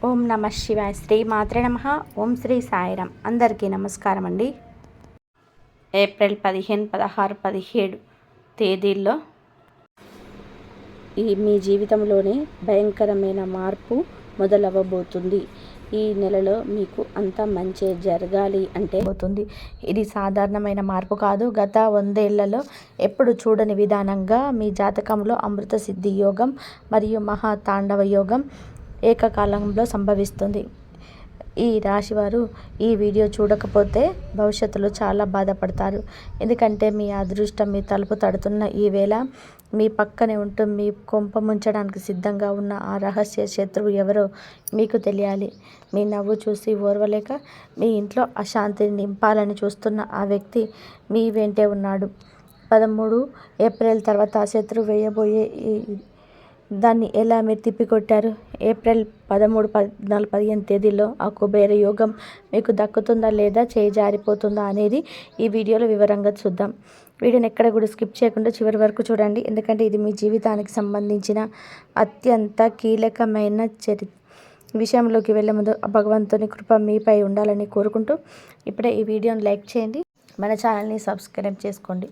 ఓం నమ శివాయ. శ్రీ మాత్రే నమః. ఓం శ్రీ సాయిరామ్. అందరికీ నమస్కారం అండి. ఏప్రిల్ 15, 16, 17 తేదీల్లో మీ జీవితంలోనే భయంకరమైన మార్పు మొదలవ్వబోతుంది. ఈ నెలలో మీకు అంత మంచి జరగాలి అంటే పోతుంది. ఇది సాధారణమైన మార్పు కాదు. గత 100 ఏళ్లలో ఎప్పుడు చూడని విధానంగా మీ జాతకంలో అమృత సిద్ధి యోగం మరియు మహాతాండవ యోగం ఏకకాలంలో సంభవిస్తుంది. ఈ రాశివారు ఈ వీడియో చూడకపోతే భవిష్యత్తులో చాలా బాధపడతారు. ఎందుకంటే మీ అదృష్టం మీ తలుపు తడుతున్న ఈ వేళ మీ పక్కనే ఉంటూ మీ కొంప ముంచడానికి సిద్ధంగా ఉన్న ఆ రహస్య శత్రువు ఎవరో మీకు తెలియాలి. మీ నవ్వు చూసి ఓర్వలేక మీ ఇంట్లో అశాంతిని నింపాలని చూస్తున్న ఆ వ్యక్తి మీ వెంటే ఉన్నాడు. 13 ఏప్రిల్ తర్వాత ఆ శత్రువు వేయబోయే దాన్ని ఎలా మీరు తిప్పికొట్టారు? ఏప్రిల్ 13, 14, 15 తేదీల్లో ఆ కుబేర యోగం మీకు దక్కుతుందా లేదా చేయి జారిపోతుందా అనేది ఈ వీడియోలో వివరంగా చూద్దాం. వీడియోని ఎక్కడ కూడా స్కిప్ చేయకుండా చివరి వరకు చూడండి. ఎందుకంటే ఇది మీ జీవితానికి సంబంధించిన అత్యంత కీలకమైన విషయంలోకి వెళ్ళే ముందు భగవంతుని కృప మీపై ఉండాలని కోరుకుంటూ ఇప్పుడే ఈ వీడియోని లైక్ చేయండి. మన ఛానల్ని సబ్స్క్రైబ్ చేసుకోండి.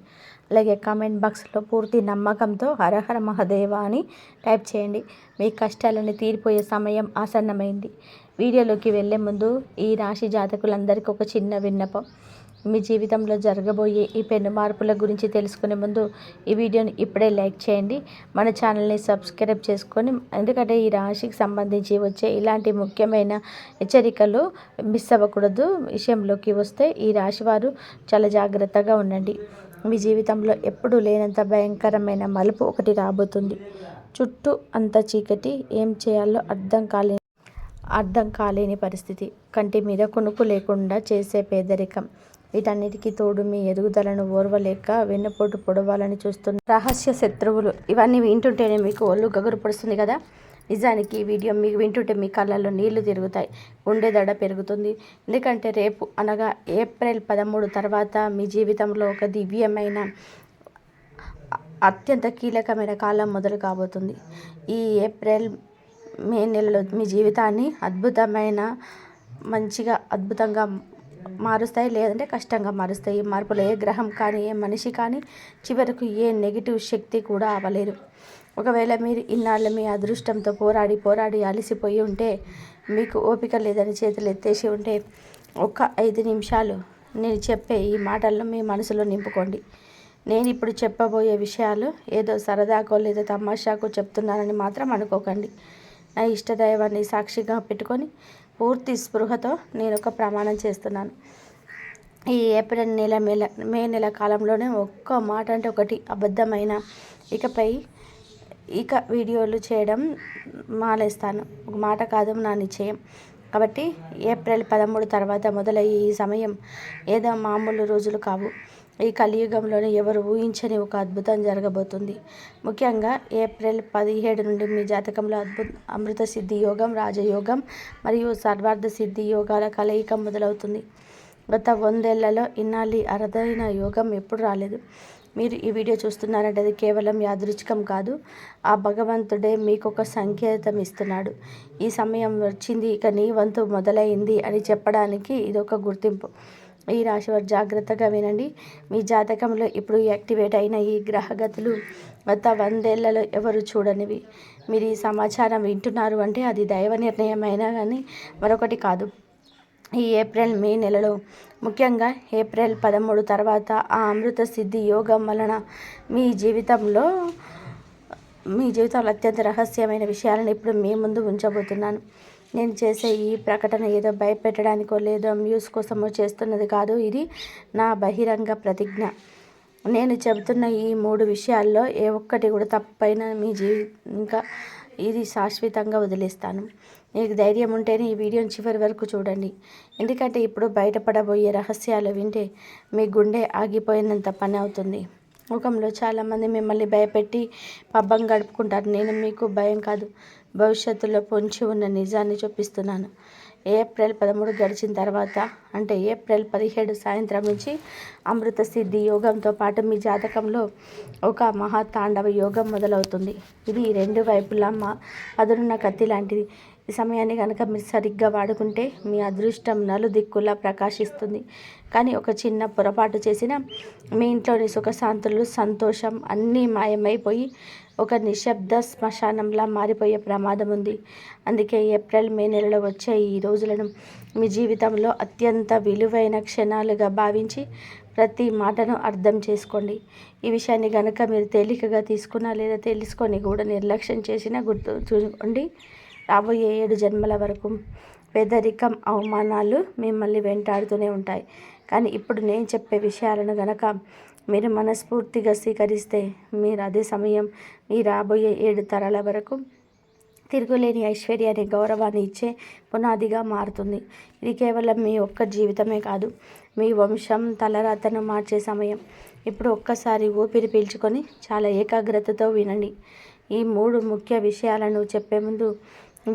అలాగే కామెంట్ బాక్స్లో పూర్తి నమ్మకంతో హరహర మహాదేవ అని టైప్ చేయండి. మీ కష్టాలని తీరిపోయే సమయం ఆసన్నమైంది. వీడియోలోకి వెళ్ళే ముందు ఈ రాశి జాతకులందరికీ ఒక చిన్న విన్నపం. మీ జీవితంలో జరగబోయే ఈ పెను మార్పుల గురించి తెలుసుకునే ముందు ఈ వీడియోని ఇప్పుడే లైక్ చేయండి. మన ఛానల్ని సబ్స్క్రైబ్ చేసుకొని, ఎందుకంటే ఈ రాశికి సంబంధించి వచ్చే ఇలాంటి ముఖ్యమైన హెచ్చరికలు మిస్ అవ్వకూడదు. విషయంలోకి వస్తే ఈ రాశి వారు చాలా జాగ్రత్తగా ఉండండి. మీ జీవితంలో ఎప్పుడూ లేనంత భయంకరమైన మలుపు ఒకటి రాబోతుంది. చుట్టూ అంత చీకటి, ఏం చేయాలో అర్థం కాలేని పరిస్థితి, కంటి మీద కునుకు లేకుండా చేసే పేదరికం, వీటన్నిటికీ తోడు మీ ఎదుగుదలను ఓర్వలేక వెన్నుపోటు పొడవాలని చూస్తున్న రహస్య శత్రువులు. ఇవన్నీ వింటుంటేనే మీకు ఒళ్ళు గగురు పడుస్తుంది కదా. నిజానికి ఈ వీడియో మీకు వింటుంటే మీ కళ్ళల్లో నీళ్లు తిరుగుతాయి, గుండె దడ పెరుగుతుంది. ఎందుకంటే రేపు అనగా ఏప్రిల్ 13 తర్వాత మీ జీవితంలో ఒక దివ్యమైన అత్యంత కీలకమైన కాలం మొదలు కాబోతుంది. ఈ ఏప్రిల్ మే నెలలో మీ జీవితాన్ని అద్భుతంగా మారుస్తాయి, లేదంటే కష్టంగా మారుస్తాయి. ఈ మార్పులో ఏ గ్రహం కానీ ఏ మనిషి కానీ చివరకు ఏ నెగిటివ్ శక్తి కూడా అవ్వలేరు. ఒకవేళ మీరు ఇన్నాళ్ళు మీ అదృష్టంతో పోరాడి అలసిపోయి ఉంటే, మీకు ఓపిక లేదని చేతులు ఎత్తేసి ఉంటే, ఒక 5 నిమిషాలు నేను చెప్పే ఈ మాటలను మీ మనసులో నింపుకోండి. నేను ఇప్పుడు చెప్పబోయే విషయాలు ఏదో సరదాకో లేదా తమాషాకో చెప్తున్నానని మాత్రం అనుకోకండి. నా ఇష్టదైవాన్ని సాక్షిగా పెట్టుకొని పూర్తి స్పృహతో నేను ఒక ప్రమాణం చేస్తున్నాను. ఈ ఏప్రిల్ మే నెల కాలంలోనే ఒక్క మాట అంటే ఒకటి అబద్ధమైన ఇక వీడియోలు చేయడం మానేస్తాను. ఒక మాట కాదు, నా నిశ్చయం. కాబట్టి ఏప్రిల్ 13 తర్వాత మొదలయ్యే ఈ సమయం ఏదో మామూలు రోజులు కావు. ఈ కలియుగంలోనే ఎవరు ఊహించని ఒక అద్భుతం జరగబోతుంది. ముఖ్యంగా ఏప్రిల్ 17 నుండి మీ జాతకంలో అమృత సిద్ధి యోగం, రాజయోగం మరియు సర్వార్థ సిద్ధి యోగాల కలయిక మొదలవుతుంది. గత 100 ఏళ్లలో ఇన్నాళ్ళు అరుదైన యోగం ఎప్పుడు రాలేదు. మీరు ఈ వీడియో చూస్తున్నారంటే అది కేవలం యాదృచ్ఛికం కాదు. ఆ భగవంతుడే మీకు ఒక సంకేతం ఇస్తున్నాడు. ఈ సమయం వచ్చింది, ఇక నీ వంతు మొదలైంది అని చెప్పడానికి ఇదొక గుర్తింపు. ఈ రాశివారు జాగ్రత్తగా వినండి. మీ జాతకంలో ఇప్పుడు యాక్టివేట్ అయిన ఈ గ్రహగతులు గత 100 ఏళ్లలో ఎవరు చూడనివి. మీరు ఈ సమాచారం వింటున్నారు అంటే అది దైవ నిర్ణయమైనా కానీ మరొకటి కాదు. ఈ ఏప్రిల్ మే నెలలో, ముఖ్యంగా ఏప్రిల్ 13 తర్వాత ఆ అమృత సిద్ధి యోగం వలన మీ జీవితంలో అత్యంత రహస్యమైన విషయాలను ఇప్పుడు మీ ముందు ఉంచబోతున్నాను. నేను చేసే ఈ ప్రకటన ఏదో భయపెట్టడానికో లేదో న్యూస్ కోసమో చేస్తున్నది కాదు. ఇది నా బహిరంగ ప్రతిజ్ఞ. నేను చెబుతున్న ఈ 3 విషయాల్లో ఏ ఒక్కటి కూడా తప్పైన ఇంకా ఇది శాశ్వతంగా వదిలేస్తాను. మీకు ధైర్యం ఉంటేనే ఈ వీడియోని చివరి వరకు చూడండి. ఎందుకంటే ఇప్పుడు బయటపడబోయే రహస్యాలు వింటే మీ గుండె ఆగిపోయినంత పని అవుతుంది. ముఖంలో చాలామంది మిమ్మల్ని భయపెట్టి పబ్బం గడుపుకుంటారు. నేను మీకు భయం కాదు, భవిష్యత్తులో పొంచి ఉన్న నిజాన్ని చూపిస్తున్నాను. ఏప్రిల్ 13 గడిచిన తర్వాత అంటే ఏప్రిల్ 17 సాయంత్రం నుంచి అమృత సిద్ధి యోగంతో పాటు మీ జాతకంలో ఒక మహాతాండవ యోగం మొదలవుతుంది. ఇది 2 వైపులా పదునున్న కత్తి లాంటిది. ఈ సమయాన్ని కనుక మీరు సరిగ్గా వాడుకుంటే మీ అదృష్టం నలుదిక్కులా ప్రకాశిస్తుంది. కానీ ఒక చిన్న పొరపాటు చేసినా మీ ఇంట్లోని సుఖశాంతులు, సంతోషం అన్నీ మాయమైపోయి ఒక నిశ్శబ్ద శ్మశానంలా మారిపోయే ప్రమాదం ఉంది. అందుకే ఏప్రిల్, మే నెలలో వచ్చే ఈ రోజులను మీ జీవితంలో అత్యంత విలువైన క్షణాలుగా భావించి ప్రతి మాటను అర్థం చేసుకోండి. ఈ విషయాన్ని కనుక మీరు తేలికగా తీసుకున్నా లేదా తెలుసుకొని కూడా నిర్లక్ష్యం చేసినా చూసుకోండి, రాబోయే 7 జన్మల వరకు పేదరికం, అవమానాలు మిమ్మల్ని వెంటాడుతూనే ఉంటాయి. కానీ ఇప్పుడు నేను చెప్పే విషయాలను గనక మీరు మనస్ఫూర్తిగా స్వీకరిస్తే మీరు అదే సమయం మీ రాబోయే 7 తరాల వరకు తిరుగులేని ఐశ్వర్యాన్ని, గౌరవాన్ని ఇచ్చే పునాదిగా మారుతుంది. ఇది కేవలం మీ ఒక్క జీవితమే కాదు, మీ వంశం తలరాతను మార్చే సమయం. ఇప్పుడు ఒక్కసారి ఊపిరి పీల్చుకొని చాలా ఏకాగ్రతతో వినండి. ఈ 3 ముఖ్య విషయాలను చెప్పే ముందు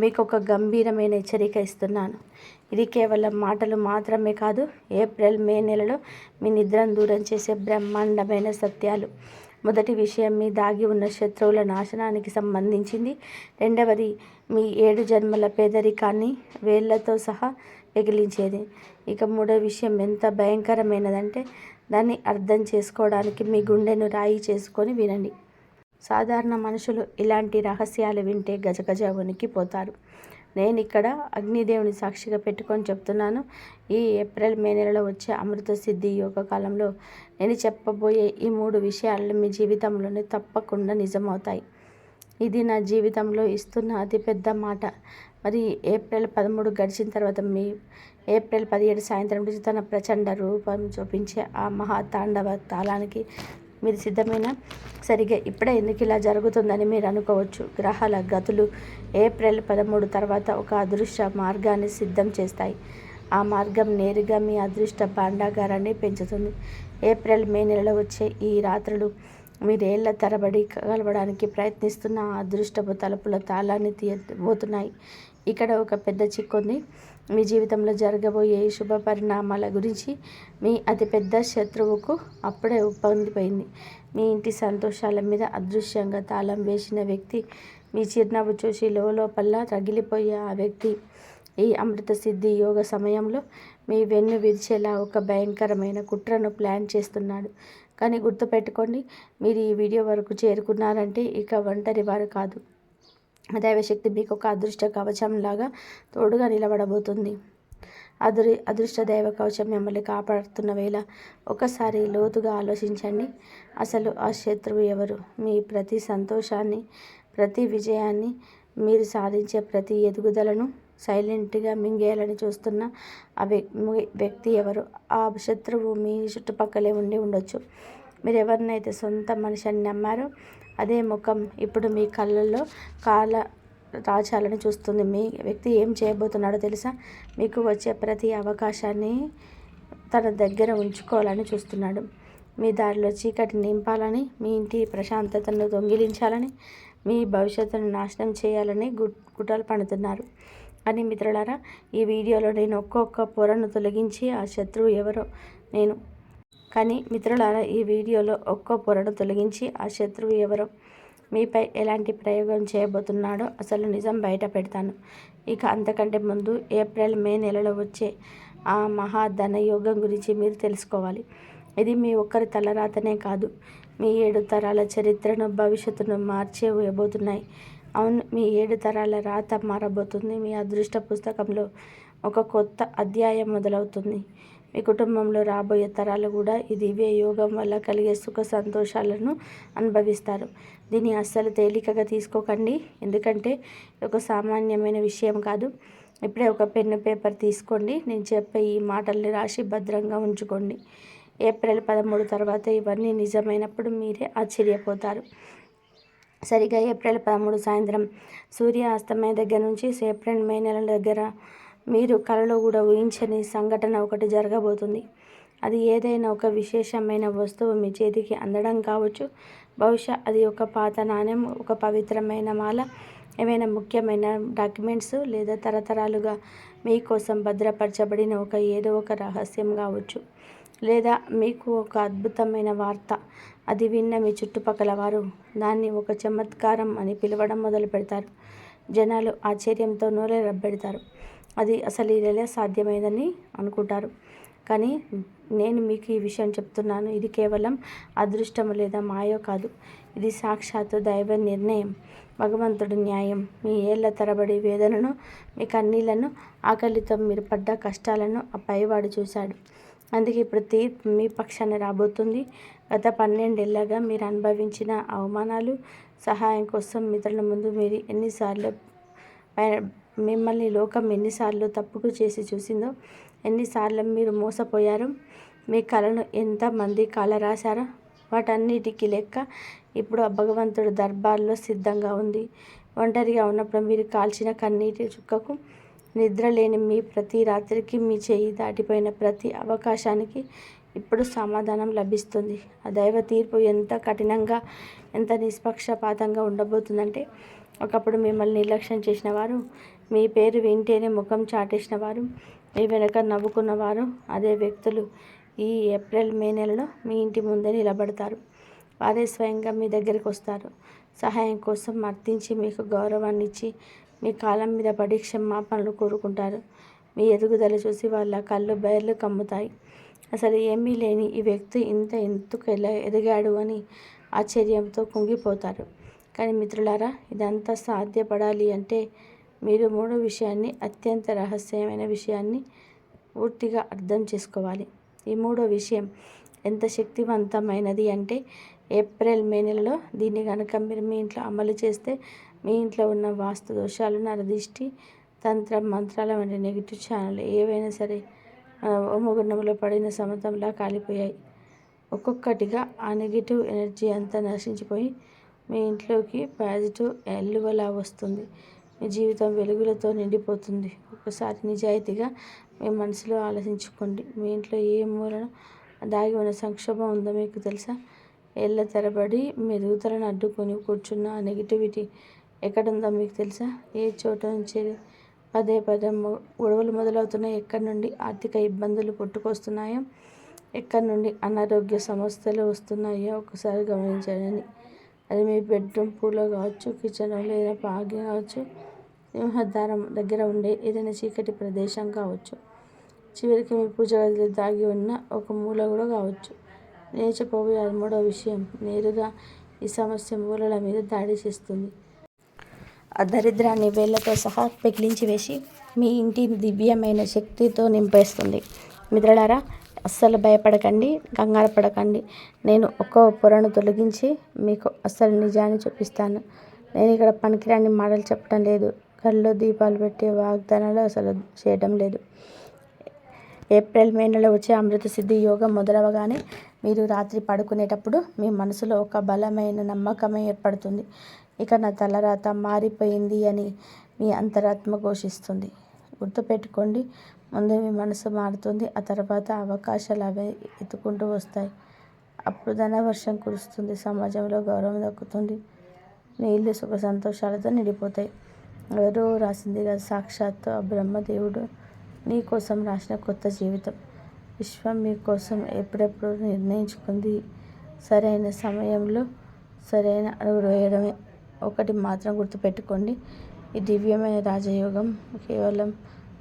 మీకు ఒక గంభీరమైన హెచ్చరిక ఇస్తున్నాను. ఇది కేవలం మాటలు మాత్రమే కాదు, ఏప్రిల్, మే నెలలో మీ నిద్రను దూరం చేసే బ్రహ్మాండమైన సత్యాలు. మొదటి విషయం మీ దాగి ఉన్న శత్రువుల నాశనానికి సంబంధించింది. రెండవది మీ 7 జన్మల పేదరికాన్ని వేళ్లతో సహా పెగిలించేది. ఇక మూడో విషయం ఎంత భయంకరమైనదంటే దాన్ని అర్థం చేసుకోవడానికి మీ గుండెను రాయి చేసుకొని వినండి. సాధారణ మనుషులు ఇలాంటి రహస్యాలు వింటే గజగజ వణికిపోతారు. నేను ఇక్కడ అగ్నిదేవుని సాక్షిగా పెట్టుకొని చెప్తున్నాను. ఈ ఏప్రిల్, మే నెలలో వచ్చే అమృత సిద్ధి యోగ కాలంలో నేను చెప్పబోయే ఈ 3 విషయాలు మీ జీవితంలోనే తప్పకుండా నిజమవుతాయి. ఇది నా జీవితంలో ఇస్తున్న అతిపెద్ద మాట. మరి ఏప్రిల్ 13 గడిచిన తర్వాత మీ ఏప్రిల్ 17 సాయంత్రం నుంచి తన ప్రచండ రూపం చూపించే ఆ మహాతాండవ తాళానికి మీరు సిద్ధమైన? సరిగ్గా ఇప్పుడే ఎందుకు ఇలా జరుగుతుందని మీరు అనుకోవచ్చు. గ్రహాల గతులు ఏప్రిల్ 13 తర్వాత ఒక అదృశ్య మార్గాన్ని సిద్ధం చేస్తాయి. ఆ మార్గం నేరుగా మీ అదృష్ట భాండాగారాన్ని పెంచుతుంది. ఏప్రిల్, మే నెలలో వచ్చే ఈ రాత్రులు మీరేళ్ల తరబడి కలవడానికి ప్రయత్నిస్తున్న ఆ అదృష్టపు తలుపుల తాళాన్ని తీయబోతున్నాయి. ఇక్కడ ఒక పెద్ద చిక్కుంది. మీ జీవితంలో జరగబోయే ఈ శుభ పరిణామాల గురించి మీ అతిపెద్ద శత్రువుకు అప్పుడే పొందిపోయింది. మీ ఇంటి సంతోషాల మీద అదృశ్యంగా తాళం వేసిన వ్యక్తి, మీ చిరునవ్వు చూసి లోపల రగిలిపోయే ఆ వ్యక్తి ఈ అమృత సిద్ధి యోగ సమయంలో మీ వెన్ను విరిచేలా ఒక భయంకరమైన కుట్రను ప్లాన్ చేస్తున్నాడు. కానీ గుర్తుపెట్టుకోండి, మీరు ఈ వీడియో వరకు చేరుకున్నారంటే ఇక ఒంటరి వారు కాదు. దైవశక్తి మీకు ఒక అదృష్ట కవచంలాగా తోడుగా నిలబడబోతుంది. అదృష్ట దైవ కవచం మిమ్మల్ని కాపాడుతున్న వేళ ఒకసారి లోతుగా ఆలోచించండి. అసలు ఆ శత్రువు ఎవరు? మీ ప్రతి సంతోషాన్ని, ప్రతి విజయాన్ని, మీరు సాధించే ప్రతి ఎదుగుదలను సైలెంట్గా మింగేయాలని చూస్తున్న ఆ వ్యక్తి ఎవరు? ఆ శత్రువు మీ చుట్టుపక్కలే ఉండొచ్చు. మీరు ఎవరినైతే సొంత మనిషిని నమ్మారో అదే ముఖం ఇప్పుడు మీ కళ్ళల్లో కాల రాచాలని చూస్తుంది. మీ వ్యక్తి ఏం చేయబోతున్నాడో తెలుసా? మీకు వచ్చే ప్రతి అవకాశాన్ని తన దగ్గర ఉంచుకోవాలని చూస్తున్నాడు. మీ దారిలో చీకటి నింపాలని, మీ ఇంటి ప్రశాంతతను దొంగిలించాలని, మీ భవిష్యత్తును నాశనం చేయాలని కుట్రలు పన్నుతున్నారు. అని మిత్రులారా, ఈ వీడియోలో నేను ఒక్కొక్క పొరను తొలగించి ఆ శత్రువు ఎవరో ఈ వీడియోలో ఒక్కో పొరను తొలగించి ఆ శత్రువు ఎవరో, మీపై ఎలాంటి ప్రయోగం చేయబోతున్నాడో అసలు నిజం బయట పెడతాను. ఇక అంతకంటే ముందు ఏప్రిల్, మే నెలలో వచ్చే ఆ మహాధనయోగం గురించి మీరు తెలుసుకోవాలి. ఇది మీ ఒక్కరి తలరాతనే కాదు, మీ 7 తరాల చరిత్రను, భవిష్యత్తును మార్చేయబోతున్నాయి. అవును, మీ 7 తరాల రాత మారబోతుంది. మీ అదృష్ట పుస్తకంలో ఒక కొత్త అధ్యాయం మొదలవుతుంది. మీ కుటుంబంలో రాబోయే తరాలు కూడా ఈ దివ్య యోగం వల్ల కలిగే సుఖ సంతోషాలను అనుభవిస్తారు. దీన్ని అస్సలు తేలికగా తీసుకోకండి, ఎందుకంటే ఒక సామాన్యమైన విషయం కాదు. ఇప్పుడే ఒక పెన్ను, పేపర్ తీసుకోండి. నేను చెప్పే ఈ మాటల్ని రాసి భద్రంగా ఉంచుకోండి. ఏప్రిల్ 13 తర్వాత ఇవన్నీ నిజమైనప్పుడు మీరే ఆశ్చర్యపోతారు. సరిగా ఏప్రిల్ 13 సాయంత్రం సూర్య అస్తమయం దగ్గర నుంచి ఏప్రిల్, మే నెలల దగ్గర మీరు కలలో కూడా ఊహించని సంఘటన ఒకటి జరగబోతుంది. అది ఏదైనా ఒక విశేషమైన వస్తువు మీ చేతికి అందడం కావచ్చు. బహుశా అది ఒక పాత నాణ్యం, ఒక పవిత్రమైన మాల, ఏమైనా ముఖ్యమైన డాక్యుమెంట్స్, లేదా తరతరాలుగా మీకోసం భద్రపరచబడిన ఏదో ఒక రహస్యం కావచ్చు. లేదా మీకు ఒక అద్భుతమైన వార్త. అది విన్న మీ చుట్టుపక్కల వారు దాన్ని ఒక చమత్కారం అని పిలవడం మొదలు పెడతారు. జనాలు ఆశ్చర్యంతో నోరెరబెడతారు. అది అసలు ఇలా సాధ్యమైందని అనుకుంటారు. కానీ నేను మీకు ఈ విషయం చెప్తున్నాను. ఇది కేవలం అదృష్టము లేదా మాయో కాదు. ఇది సాక్షాత్తు దైవ నిర్ణయం, భగవంతుడి న్యాయం. మీ ఏళ్ల తరబడి వేదనను, మీ కన్నీళ్లను, ఆకలితో మీరు పడ్డ కష్టాలను ఆ పైవాడు చూశాడు. అందుకే ఇప్పుడు తీర్పు మీ పక్షాన రాబోతుంది. గత 12 ఏళ్లుగా మీరు అనుభవించిన అవమానాలు, సహాయం కోసం మిత్రుల ముందు మీరు మిమ్మల్ని లోకం ఎన్నిసార్లు తప్పుకు చేసి చూసిందో, ఎన్నిసార్లు మీరు మోసపోయారు, మీ కళను ఎంతమంది కాలరాశారో వాటన్నిటికీ లెక్క ఇప్పుడు ఆ భగవంతుడు దర్బార్లో సిద్ధంగా ఉంది. ఒంటరిగా ఉన్నప్పుడు మీరు కాల్చిన కన్నీటి చుక్కకు, నిద్ర లేని మీ ప్రతి రాత్రికి, మీ చెయ్యి దాటిపోయిన ప్రతి అవకాశానికి ఇప్పుడు సమాధానం లభిస్తుంది. ఆ దైవ తీర్పు ఎంత కఠినంగా, ఎంత నిష్పక్షపాతంగా ఉండబోతుందంటే, ఒకప్పుడు మిమ్మల్ని నిర్లక్ష్యం చేసిన వారు, మీ పేరు వింటేనే ముఖం చాటేసిన వారు, మీ వెనక నవ్వుకున్నవారు, అదే వ్యక్తులు ఈ ఏప్రిల్ మే నెలలో మీ ఇంటి ముందే నిలబడతారు. వారే స్వయంగా మీ దగ్గరికి వస్తారు. సహాయం కోసం అర్థించి, మీకు గౌరవాన్ని ఇచ్చి, మీ కాలం మీద పడి క్షమాపణలు కోరుకుంటారు. మీ ఎదుగుదల చూసి వాళ్ళ కళ్ళు బయర్లు కమ్ముతాయి. అసలు ఏమీ లేని ఈ వ్యక్తి ఇంత ఎందుకు ఎలా ఎదిగాడు అని ఆశ్చర్యంతో కుంగిపోతారు. కానీ మిత్రులారా, ఇదంతా సాధ్యపడాలి అంటే మీరు 3 విషయాన్ని, అత్యంత రహస్యమైన విషయాన్ని పూర్తిగా అర్థం చేసుకోవాలి. ఈ 3వ విషయం ఎంత శక్తివంతమైనది అంటే, ఏప్రిల్ మే నెలలో దీన్ని కనుక మీరు మీ ఇంట్లో అమలు చేస్తే, మీ ఇంట్లో ఉన్న వాస్తు దోషాలు, నరదిష్టి, తంత్ర మంత్రాల వంటి నెగిటివ్ ఛానల్ ఏవైనా సరే ఓమగుండంలో పడిన సముద్రంలా కాలిపోయాయి. ఒక్కొక్కటిగా ఆ నెగిటివ్ ఎనర్జీ అంతా నశించిపోయి మీ ఇంట్లోకి పాజిటివ్ ఎల్లువలా వస్తుంది. మీ జీవితం వెలుగులతో నిండిపోతుంది. ఒకసారి నిజాయితీగా మీ మనసులో ఆలోచించుకోండి. మీ ఇంట్లో ఏ మూలన దాగి ఉన్న సంక్షోభం ఉందో మీకు తెలుసా? ఏళ్ల తరబడి మీ ఎదుగుదలను అడ్డుకొని కూర్చున్న ఆ నెగిటివిటీ ఎక్కడుందో మీకు తెలుసా? ఏ చోట నుంచి పదే గొడవలు మొదలవుతున్నాయో, ఎక్కడి నుండి ఆర్థిక ఇబ్బందులు పుట్టుకొస్తున్నాయో, ఎక్కడి నుండి అనారోగ్య సమస్యలు వస్తున్నాయో ఒకసారి గమనించండి. అది మీ బెడ్రూమ్ పూల్లో కావచ్చు, కిచెన్లో లేదా పాగి కావచ్చు, సింహద్వారం దగ్గర ఉండే ఏదైనా చీకటి ప్రదేశం కావచ్చు, చివరికి మీ పూజ గదిలో దాగి ఉన్న ఒక మూల కూడా కావచ్చు. నేను చెప్పబోయే 3వ విషయం నేరుగా ఈ సమస్య మూలల మీద దాడి చేస్తుంది. ఆ దరిద్రాన్ని వేళ్లతో సహా పెకిలించి వేసి మీ ఇంటిని దివ్యమైన శక్తితో నింపేస్తుంది. మిత్రులారా, అస్సలు భయపడకండి, కంగారు పడకండి. నేను ఒక్కో పొరను తొలగించి మీకు అసలు నిజాన్ని చూపిస్తాను. నేను ఇక్కడ పనికిరాని మాటలు చెప్పడం లేదు. కళ్ళలో దీపాలు పెట్టే వాగ్దానాలు అసలు చేయడం లేదు. ఏప్రిల్ మే నెలలో వచ్చే అమృత సిద్ధి యోగం మొదలవగానే మీరు రాత్రి పడుకునేటప్పుడు మీ మనసులో ఒక బలమైన నమ్మకం ఏర్పడుతుంది. ఇక నా తలరాత మారిపోయింది అని మీ అంతరాత్మ ఘోషిస్తుంది. గుర్తుపెట్టుకోండి, ముందు మీ మనసు మారుతుంది, ఆ తర్వాత అవకాశాలు అవే ఎత్తుకుంటూ వస్తాయి. అప్పుడు ధనవర్షం కురుస్తుంది, సమాజంలో గౌరవం దక్కుతుంది, మీ ఇల్లు సుఖ సంతోషాలతో నిండిపోతాయి. ఎవరో రాసింది కాదు, సాక్షాత్తు ఆ బ్రహ్మదేవుడు నీ కోసం రాసిన కొత్త జీవితం. విశ్వం మీకోసం ఎప్పుడెప్పుడు నిర్ణయించుకుంది. సరైన సమయంలో సరైన అడుగు వేయడమే. ఒకటి మాత్రం గుర్తుపెట్టుకోండి, ఈ దివ్యమైన రాజయోగం కేవలం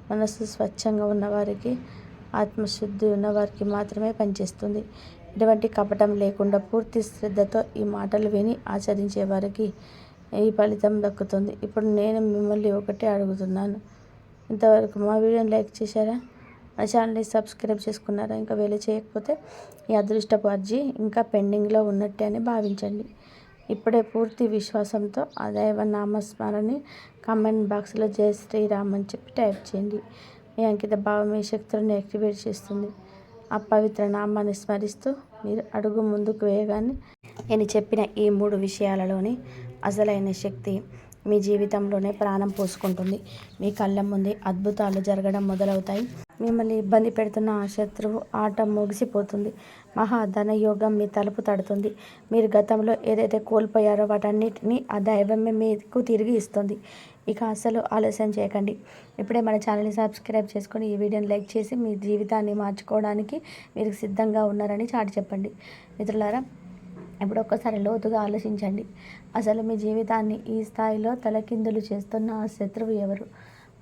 మనసు స్వచ్ఛంగా ఉన్నవారికి, ఆత్మశుద్ధి ఉన్నవారికి మాత్రమే పనిచేస్తుంది. ఎటువంటి కపటం లేకుండా పూర్తి శ్రద్ధతో ఈ మాటలు విని ఆచరించే వారికి ఈ ఫలితం దక్కుతుంది. ఇప్పుడు నేను మిమ్మల్ని ఒకటే అడుగుతున్నాను, ఇంతవరకు మా వీడియోని లైక్ చేశారా? మా ఛానల్ని సబ్స్క్రైబ్ చేసుకున్నారా? ఇంకా వేరే చేయకపోతే ఈ అదృష్టపు అర్జీ ఇంకా పెండింగ్లో ఉన్నట్టే అని భావించండి. ఇప్పుడే పూర్తి విశ్వాసంతో ఆ దైవ నామస్మరణని కామెంట్ బాక్స్లో జై శ్రీరామ్ అని చెప్పి టైప్ చేయండి. మీ అంకిత భావం మీ శక్తులను యాక్టివేట్ చేస్తుంది. ఆ పవిత్ర నామాన్ని స్మరిస్తూ మీరు అడుగు ముందుకు వేయగానే నేను చెప్పిన ఈ 3 విషయాలలోని అసలైన శక్తి మీ జీవితంలోనే ప్రాణం పోసుకుంటుంది. మీ కళ్ళ ముందే అద్భుతాలు జరగడం మొదలవుతాయి. మిమ్మల్ని ఇబ్బంది పెడుతున్న ఆ శత్రువు ఆట ముగిసిపోతుంది. మహాధనయోగం మీ తలుపు తడుతుంది. మీరు గతంలో ఏదైతే కోల్పోయారో వాటన్నిటినీ ఆ దైవమే మీకు తిరిగి ఇస్తుంది. ఇక అసలు ఆలస్యం చేయకండి, ఇప్పుడే మన ఛానల్ని సబ్స్క్రైబ్ చేసుకొని ఈ వీడియోని లైక్ చేసి మీ జీవితాన్ని మార్చుకోవడానికి మీరు సిద్ధంగా ఉన్నారని చాటి చెప్పండి. మిత్రులారా, ఇప్పుడు ఒక్కసారి లోతుగా ఆలోచించండి. అసలు మీ జీవితాన్ని ఈ స్థాయిలో తలకిందులు చేస్తున్న ఆ శత్రువు ఎవరు?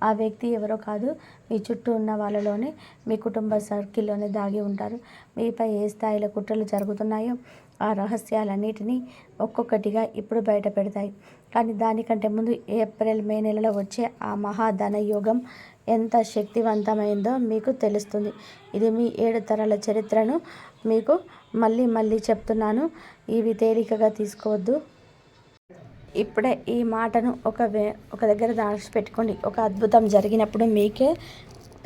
ఆ వ్యక్తి ఎవరో కాదు, మీ చుట్టూ ఉన్న వాళ్ళలోనే, మీ కుటుంబ సర్కిల్లోనే దాగి ఉంటారు. మీపై ఏ స్థాయిలో కుట్రలు జరుగుతున్నాయో ఆ రహస్యాలన్నిటినీ ఒక్కొక్కటిగా ఇప్పుడు బయట పెడతాయి. కానీ దానికంటే ముందు ఏప్రిల్ మే నెలలో వచ్చే ఆ మహాధన యోగం ఎంత శక్తివంతమైందో మీకు తెలుస్తుంది. ఇది మీ 7 తరాల చరిత్రను మీకు మళ్ళీ మళ్ళీ చెప్తున్నాను. ఇవి తేలికగా తీసుకోవద్దు. ఇప్పుడే ఈ మాటను ఒక దగ్గర దాచిపెట్టుకోండి. ఒక అద్భుతం జరిగినప్పుడు మీకే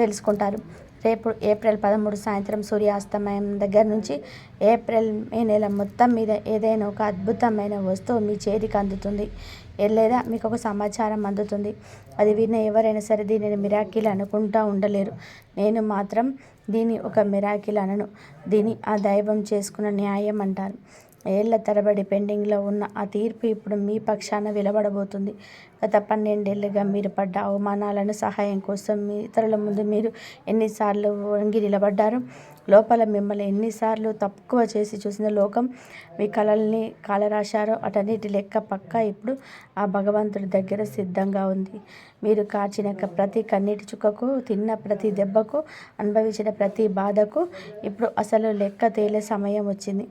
తెలుసుకుంటారు. రేపు ఏప్రిల్ 13 సాయంత్రం సూర్యాస్తమయం దగ్గర నుంచి ఏప్రిల్ మే నెల మొత్తం మీద ఏదైనా ఒక అద్భుతమైన వస్తువు మీ చేతికి అందుతుంది, లేదా మీకు ఒక సమాచారం అందుతుంది. అది విన్న ఎవరైనా సరే దీనిని మిరాకిల్ అనుకుంటూ ఉండలేరు. నేను మాత్రం దీన్ని ఒక మిరాకిల్ అనను. దీన్ని ఆ దైవం చేసుకున్న న్యాయం అంటారు. ఏళ్ల తరబడి పెండింగ్లో ఉన్న ఆ తీర్పు ఇప్పుడు మీ పక్షాన వెలువడబోతుంది. గత 12 ఏళ్లుగా మీరు పడ్డ అవమానాలను, సహాయం కోసం ఇతరుల ముందు మీరు ఎన్నిసార్లు వంగి నిలబడ్డారు, లోపల మిమ్మల్ని ఎన్నిసార్లు తక్కువ చేసి చూసిన లోకం మీ కలల్ని కాలరాశారో అటన్నిటి లెక్క పక్కా ఇప్పుడు ఆ భగవంతుడి దగ్గర సిద్ధంగా ఉంది. మీరు కార్చిన ప్రతి కన్నీటి చుక్కకు, తిన్న ప్రతి దెబ్బకు, అనుభవించిన ప్రతి బాధకు ఇప్పుడు అసలు లెక్క తేలే సమయం వచ్చింది.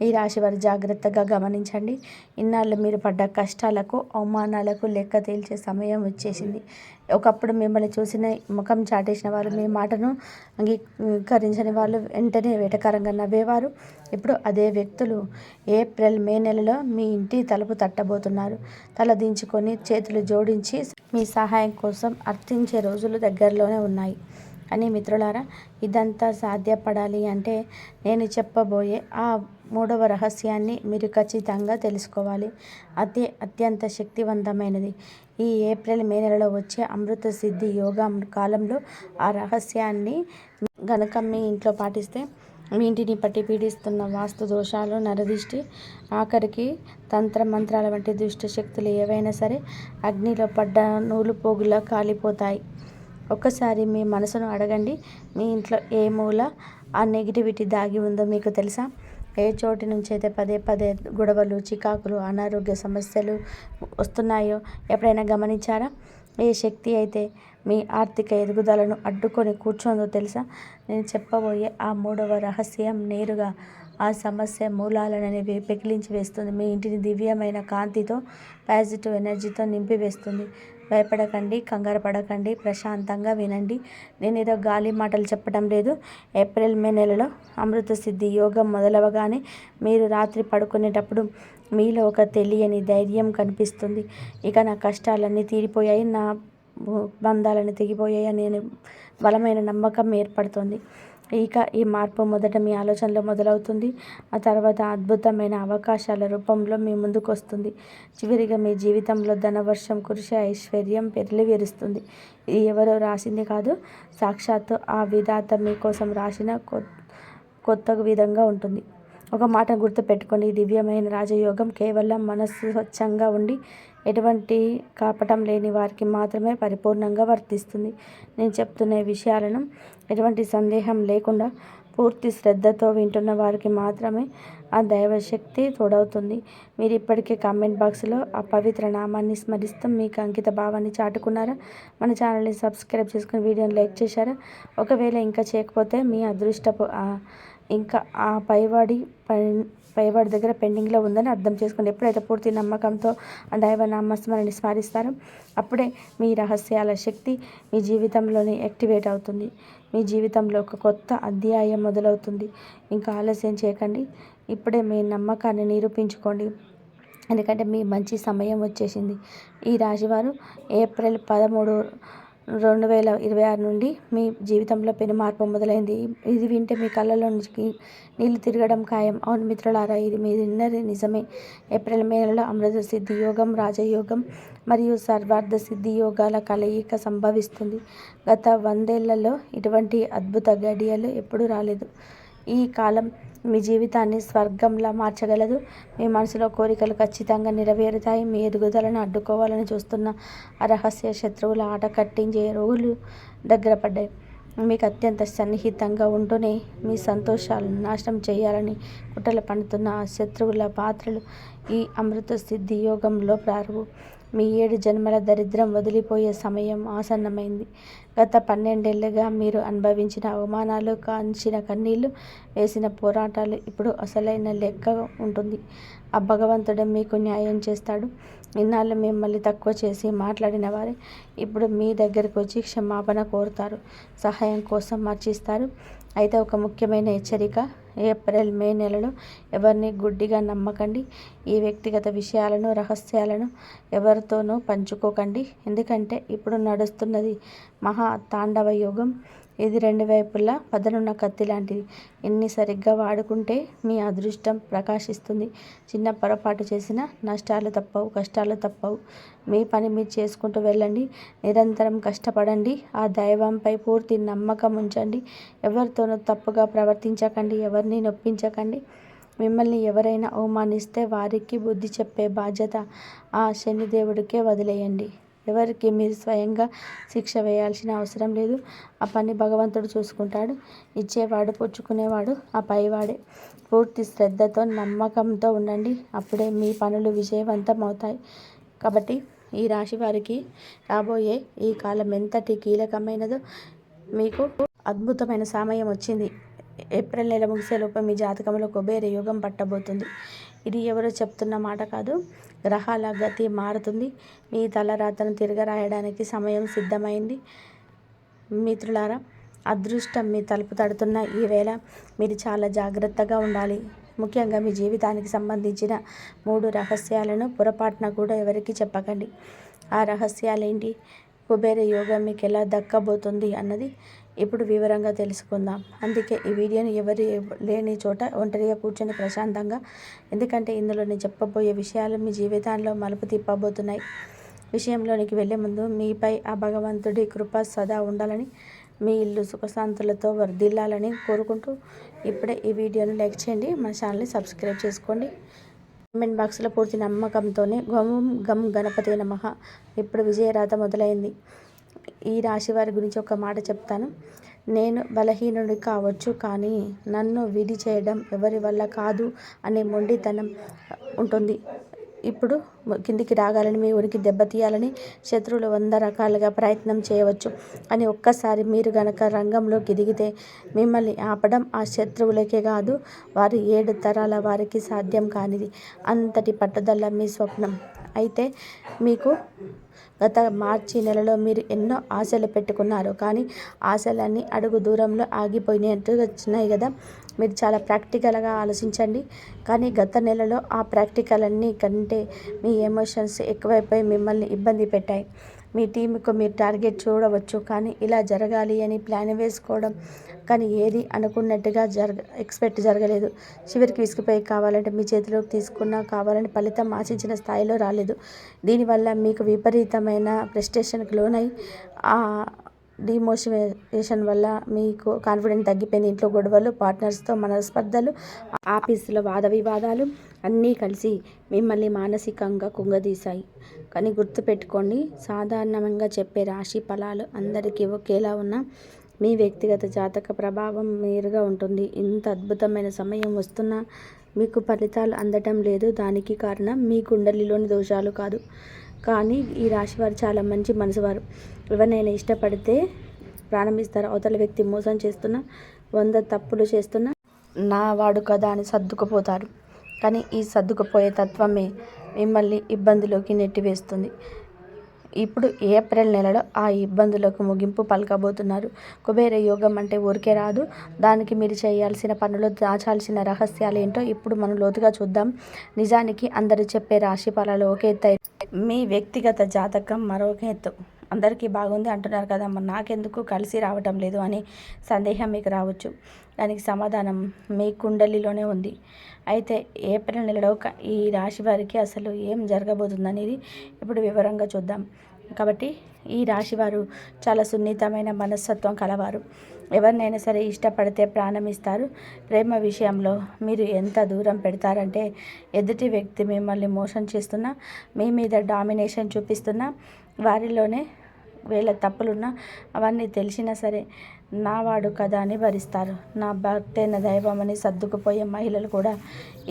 ఈ రాశి వారు జాగ్రత్తగా గమనించండి. ఇన్నాళ్ళు మీరు పడ్డ కష్టాలకు, అవమానాలకు లెక్క తేల్చే సమయం వచ్చేసింది. ఒకప్పుడు మిమ్మల్ని చూసిన ముఖం చాటేసిన వాళ్ళు, మీ మాటను అంగీకరించని వాళ్ళు వెంటనే వెటకారంగా నవ్వేవారు. ఇప్పుడు అదే వ్యక్తులు ఏప్రిల్ మే నెలలో మీ ఇంటి తలుపు తట్టబోతున్నారు. తల దించుకొని చేతులు జోడించి మీ సహాయం కోసం అర్థించే రోజులు దగ్గరలోనే ఉన్నాయి. కానీ మిత్రులారా, ఇదంతా సాధ్యపడాలి అంటే నేను చెప్పబోయే ఆ 3వ రహస్యాన్ని మీరు ఖచ్చితంగా తెలుసుకోవాలి. అదే అత్యంత శక్తివంతమైనది. ఈ ఏప్రిల్ మే నెలలో వచ్చే అమృత సిద్ధి యోగా కాలంలో ఆ రహస్యాన్ని గనక మీ ఇంట్లో పాటిస్తే మీ ఇంటిని పట్టి పీడిస్తున్న వాస్తు దోషాలు, నరదిష్టి, ఆఖరికి తంత్ర మంత్రాల వంటి దుష్ట శక్తులు ఏవైనా సరే అగ్నిలో పడ్డ నూలు పోగులా కాలిపోతాయి. ఒక్కసారి మీ మనసును అడగండి. మీ ఇంట్లో ఏ మూల ఆ నెగిటివిటీ దాగి ఉందో మీకు తెలుసా? ఏ చోటి నుంచి అయితే పదే పదే గొడవలు, చికాకులు, అనారోగ్య సమస్యలు వస్తున్నాయో ఎప్పుడైనా గమనించారా? ఏ శక్తి అయితే మీ ఆర్థిక ఎదుగుదలను అడ్డుకొని కూర్చోందో తెలుసా? నేను చెప్పబోయే ఆ 3వ రహస్యం నేరుగా ఆ సమస్య మూలాలను పెకిలించి వేస్తుంది. మీ ఇంటిని దివ్యమైన కాంతితో, పాజిటివ్ ఎనర్జీతో నింపి వేస్తుంది. భయపడకండి, కంగారు పడకండి, ప్రశాంతంగా వినండి. నేను ఏదో గాలి మాటలు చెప్పడం లేదు. ఏప్రిల్ మే నెలలో అమృత సిద్ధి యోగం మొదలవగానే మీరు రాత్రి పడుకునేటప్పుడు మీలో ఒక తెలియని ధైర్యం కనిపిస్తుంది. ఇక నా కష్టాలన్నీ తీరిపోయాయి, నా బంధాలన్నీ తెగిపోయాయి అనే బలమైన నమ్మకం ఏర్పడుతుంది. ఇక ఈ మార్పు మొదట మీ ఆలోచనలో మొదలవుతుంది. ఆ తర్వాత అద్భుతమైన అవకాశాల రూపంలో మీ ముందుకు వస్తుంది. చివరిగా మీ జీవితంలో ధనవర్షం కురిసే ఐశ్వర్యం వెల్లివిరుస్తుంది. ఇది ఎవరో రాసింది కాదు, సాక్షాత్తు ఆ విధాత మీకోసం రాసిన కొత్త విధంగా ఉంటుంది. ఒక మాట గుర్తుపెట్టుకోండి, ఈ దివ్యమైన రాజయోగం కేవలం మనస్సు స్వచ్ఛంగా ఉండి ఎటువంటి కాపటం లేని వారికి మాత్రమే పరిపూర్ణంగా వర్తిస్తుంది. నేను చెప్తున్న విషయాలను ఎటువంటి సందేహం లేకుండా పూర్తి శ్రద్ధతో వింటున్న వారికి మాత్రమే ఆ దైవశక్తి తోడవుతుంది. మీరు ఇప్పటికే కామెంట్ బాక్స్లో ఆ పవిత్ర నామాన్ని స్మరిస్తూ మీకు అంకిత భావాన్ని చాటుకున్నారా? మన ఛానల్ని సబ్స్క్రైబ్ చేసుకుని వీడియోని లైక్ చేశారా? ఒకవేళ ఇంకా చేయకపోతే మీ అదృష్టపు ఇంకా ఆ పైవాడి దగ్గర పెండింగ్లో ఉందని అర్థం చేసుకోండి. ఎప్పుడైతే పూర్తి నమ్మకంతో ఆ దైవ నామస్మరణని స్మరిస్తారో అప్పుడే మీ రహస్యాల శక్తి మీ జీవితంలోనే యాక్టివేట్ అవుతుంది. మీ జీవితంలో ఒక కొత్త అధ్యాయం మొదలవుతుంది. ఇంకా ఆలస్యం చేయకండి. ఇప్పుడే మీ నమ్మకాన్ని నిరూపించుకోండి. ఎందుకంటే మీ మంచి సమయం వచ్చేసింది. ఈ రాశివారు ఏప్రిల్ 13, 2026 నుండి మీ జీవితంలో పెను మార్పు మొదలైంది. ఇది వింటే మీ కళ్ళలో నుంచి నీళ్లు తిరగడం ఖాయం. అవును మిత్రులారా, ఇది మీ విన్నది నిజమే. ఏప్రిల్ మే నెలలో అమృత సిద్ధి యోగం, రాజయోగం మరియు సర్వార్థ సిద్ధి యోగాల కలయిక సంభవిస్తుంది. గత 100 ఏళ్లలో ఇటువంటి అద్భుత గడియలు ఎప్పుడూ రాలేదు. ఈ కాలం మీ జీవితాన్ని స్వర్గంలా మార్చగలదు. మీ మనసులో కోరికలు ఖచ్చితంగా నెరవేరుతాయి. మీ ఎదుగుదలను అడ్డుకోవాలని చూస్తున్న ఆ రహస్య శత్రువుల ఆట కట్టించే రోజులు దగ్గర పడ్డాయి. మీకు అత్యంత సన్నిహితంగా ఉంటూనే మీ సంతోషాలను నాశనం చేయాలని కుట్రలు పన్నుతున్న ఆ శత్రువుల పాత్రలు ఈ అమృత సిద్ధి యోగంలో ప్రారంభం. మీ 7 జన్మల దరిద్రం వదిలిపోయే సమయం ఆసన్నమైంది. గత 12 ఏళ్లుగా మీరు అనుభవించిన అవమానాలు, కాంచిన కన్నీళ్లు, వేసిన పోరాటాలు ఇప్పుడు అసలైన లెక్క ఉంటుంది. ఆ భగవంతుడే మీకు న్యాయం చేస్తాడు. ఇన్నాళ్ళు మిమ్మల్ని తక్కువ చేసి మాట్లాడిన వారే ఇప్పుడు మీ దగ్గరకు వచ్చి క్షమాపణ కోరుతారు, సహాయం కోసం అర్చిస్తారు. అయితే ఒక ముఖ్యమైన హెచ్చరిక: ఏప్రిల్, మే నెలలో ఎవరిని గుడ్డిగా నమ్మకండి. ఈ వ్యక్తిగత విషయాలను, రహస్యాలను ఎవరితోనూ పంచుకోకండి. ఎందుకంటే ఇప్పుడు నడుస్తున్నది మహా తాండవ యుగం. ఇది 2 వైపులా పదునున్న కత్తి లాంటిది. ఇన్ని సరిగ్గా వాడుకుంటే మీ అదృష్టం ప్రకాశిస్తుంది. చిన్న పొరపాటు చేసినా నష్టాలు తప్పవు, కష్టాలు తప్పవు. మీ పని మీరు చేసుకుంటూ వెళ్ళండి. నిరంతరం కష్టపడండి. ఆ దైవంపై పూర్తి నమ్మకం ఉంచండి. ఎవరితోనూ తప్పుగా ప్రవర్తించకండి, ఎవరిని నొప్పించకండి. మిమ్మల్ని ఎవరైనా అవమానిస్తే వారికి బుద్ధి చెప్పే బాధ్యత ఆ శనిదేవుడికే వదిలేయండి. ఎవరికి మీరు స్వయంగా శిక్ష వేయాల్సిన అవసరం లేదు. ఆ పని భగవంతుడు చూసుకుంటాడు. ఇచ్చేవాడు, పుచ్చుకునేవాడు ఆ పైవాడే. పూర్తి శ్రద్ధతో, నమ్మకంతో ఉండండి. అప్పుడే మీ పనులు విజయవంతం అవుతాయి. కాబట్టి ఈ రాశి వారికి రాబోయే ఈ కాలం ఎంతటి కీలకమైనదో మీకు అద్భుతమైన సమయం వచ్చింది. ఏప్రిల్ నెల ముగిసేలోపు మీ జాతకంలో కుబేర యోగం పట్టబోతుంది. ఇది ఎవరో చెప్తున్న మాట కాదు. గ్రహాల గతి మారుతుంది. మీ తలరాతను తిరగరాయడానికి సమయం సిద్ధమైంది. మిత్రులారా, అదృష్టం మీ తలుపు తడుతున్న ఈ వేళ మీరు చాలా జాగ్రత్తగా ఉండాలి. ముఖ్యంగా మీ జీవితానికి సంబంధించిన 3 రహస్యాలను పొరపాటున కూడా ఎవరికీ చెప్పకండి. ఆ రహస్యాలేంటి, కుబేర యోగం మీకు ఎలా దక్కబోతుంది అన్నది ఇప్పుడు వివరంగా తెలుసుకుందాం. అందుకే ఈ వీడియోని ఎవరు లేని చోట ఒంటరిగా కూర్చొని ప్రశాంతంగా, ఎందుకంటే ఇందులో నేను చెప్పబోయే విషయాలు మీ జీవితంలో మలుపు తిప్పబోతున్నాయి. విషయంలోనికి వెళ్ళే ముందు మీపై ఆ భగవంతుడి కృప సదా ఉండాలని, మీ ఇల్లు సుఖశాంతులతో వర్ధిల్లాలని కోరుకుంటూ ఇప్పుడే ఈ వీడియోని లైక్ చేయండి, మన ఛానల్ని సబ్స్క్రైబ్ చేసుకోండి. కామెంట్ బాక్స్లో పూర్తి నమ్మకంతోనే గం గం గణపతే నమః. ఇప్పుడు విజయరాత మొదలైంది. ఈ రాశి వారి గురించి ఒక మాట చెప్తాను. నేను బలహీనుడి కావచ్చు, కానీ నన్ను విడి చేయడం ఎవరి వల్ల కాదు అనే మొండితనం ఉంటుంది. ఇప్పుడు కిందికి రాగాలని, మీ ఉనికి దెబ్బతీయాలని శత్రువులు 100 రకాలుగా ప్రయత్నం చేయవచ్చు. కానీ ఒక్కసారి మీరు గనక రంగంలోకి దిగితే మిమ్మల్ని ఆపడం ఆ శత్రువులకే కాదు, వారి 7 తరాల వారికి సాధ్యం కానిది. అంతటి పట్టుదల మీ స్వప్నం. అయితే మీకు గత మార్చి నెలలో మీరు ఎన్నో ఆశలు పెట్టుకున్నారు, కానీ ఆశలన్నీ అడుగు దూరంలో ఆగిపోయినట్టు వచ్చినాయి కదా. మీరు చాలా ప్రాక్టికల్గా ఆలోచించండి. కానీ గత నెలలో ఆ ప్రాక్టికల్ అన్నీ కంటే మీ ఎమోషన్స్ ఎక్కువైపోయి మిమ్మల్ని ఇబ్బంది పెట్టాయి. మీ టీంకు మీరు టార్గెట్ చూడవచ్చు, కానీ ఇలా జరగాలి అని ప్లాన్ వేసుకోవడం, కానీ ఏది అనుకున్నట్టుగా ఎక్స్పెక్ట్ జరగలేదు. చివరికి విసిగిపోయి కావాలంటే మీ చేతిలోకి తీసుకున్నా కావాలని ఫలితం ఆశించిన స్థాయిలో రాలేదు. దీనివల్ల మీకు విపరీతమైన ఫ్రస్ట్రేషన్కి లోనై, ఆ డిమోటివేషన్ వల్ల మీకు కాన్ఫిడెన్స్ తగ్గిపోయింది. ఇంట్లో గొడవలు, పార్ట్నర్స్తో మనస్పర్ధలు, ఆఫీసులో వాద వివాదాలు అన్నీ కలిసి మిమ్మల్ని మానసికంగా కుంగదీశాయి. కానీ గుర్తుపెట్టుకోండి, సాధారణంగా చెప్పే రాశి ఫలాలు అందరికీ ఒకేలా ఉన్నా మీ వ్యక్తిగత జాతక ప్రభావం వేరుగా ఉంటుంది. ఇంత అద్భుతమైన సమయం వస్తున్నా మీకు ఫలితాలు అందటం లేదు. దానికి కారణం మీ కుండలిలోని దోషాలు కాదు, కానీ ఈ రాశివారు చాలా మంచి మనసువారు. ఎవరినైనా ఇష్టపడితే ప్రారంభిస్తారు. అవతల వ్యక్తి మోసం చేస్తున్నా, 100 తప్పులు చేస్తున్నా నా వాడు కదా అని సర్దుకుపోతారు. కానీ ఈ సర్దుకుపోయే తత్వమే మిమ్మల్ని ఇబ్బందులోకి నెట్టివేస్తుంది. ఇప్పుడు ఏప్రిల్ నెలలో ఆ ఇబ్బందులకు ముగింపు పలకబోతున్నారు. కుబేర యోగం అంటే ఊరికే రాదు. దానికి మీరు చేయాల్సిన పనులు, దాచాల్సిన రహస్యాలు ఏంటో ఇప్పుడు మనం లోతుగా చూద్దాం. నిజానికి అందరూ చెప్పే రాశి ఫలాలు ఒక ఎత్తు, మీ వ్యక్తిగత జాతకం మరొక ఎత్తు. అందరికీ బాగుంది అంటున్నారు కదా, మరి నాకెందుకు కలిసి రావటం లేదు అని సందేహం మీకు రావచ్చు. దానికి సమాధానం మీ కుండలిలోనే ఉంది. అయితే ఏప్రిల్ నెలలో ఈ రాశి వారికి అసలు ఏం జరగబోతుందనేది ఇప్పుడు వివరంగా చూద్దాం. కాబట్టి ఈ రాశివారు చాలా సున్నితమైన మనస్తత్వం కలవారు. ఎవరినైనా సరే ఇష్టపడితే ప్రాణం ఇస్తారు. ప్రేమ విషయంలో మీరు ఎంత దూరం పెడతారంటే, ఎదుటి వ్యక్తి మిమ్మల్ని మోసం చేస్తున్నా, మీ మీద డామినేషన్ చూపిస్తున్నా వారిలోనే ఒకవేళ తప్పులున్నా అవన్నీ తెలిసినా సరే నావాడు కదా అని భరిస్తారు. నా భర్తైన దైవమని సర్దుకుపోయే మహిళలు కూడా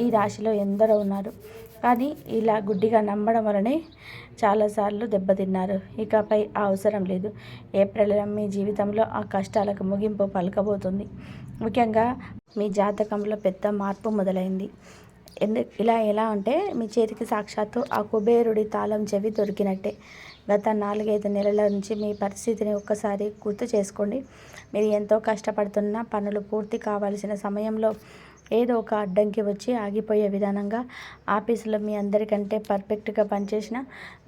ఈ రాశిలో ఎందరో ఉన్నారు. కానీ ఇలా గుడ్డిగా నమ్మడం వలనే చాలాసార్లు దెబ్బతిన్నారు. ఇకపై ఆ అవసరం లేదు. ఏప్రిల్లో మీ జీవితంలో ఆ కష్టాలకు ముగింపు పలకబోతుంది. ముఖ్యంగా మీ జాతకంలో పెద్ద మార్పు మొదలైంది. ఇలా ఎలా అంటే మీ చేతికి సాక్షాత్తు ఆ కుబేరుడి తాళం చెవి దొరికినట్టే. గత 4-5 నెలల నుంచి మీ పరిస్థితిని ఒక్కసారి గుర్తు చేసుకోండి. మీరు ఎంతో కష్టపడుతున్న పనులు పూర్తి కావాల్సిన సమయంలో ఏదో ఒక అడ్డంకి వచ్చి ఆగిపోయే విధానంగా ఆఫీసులో మీ అందరికంటే పర్ఫెక్ట్గా పనిచేసిన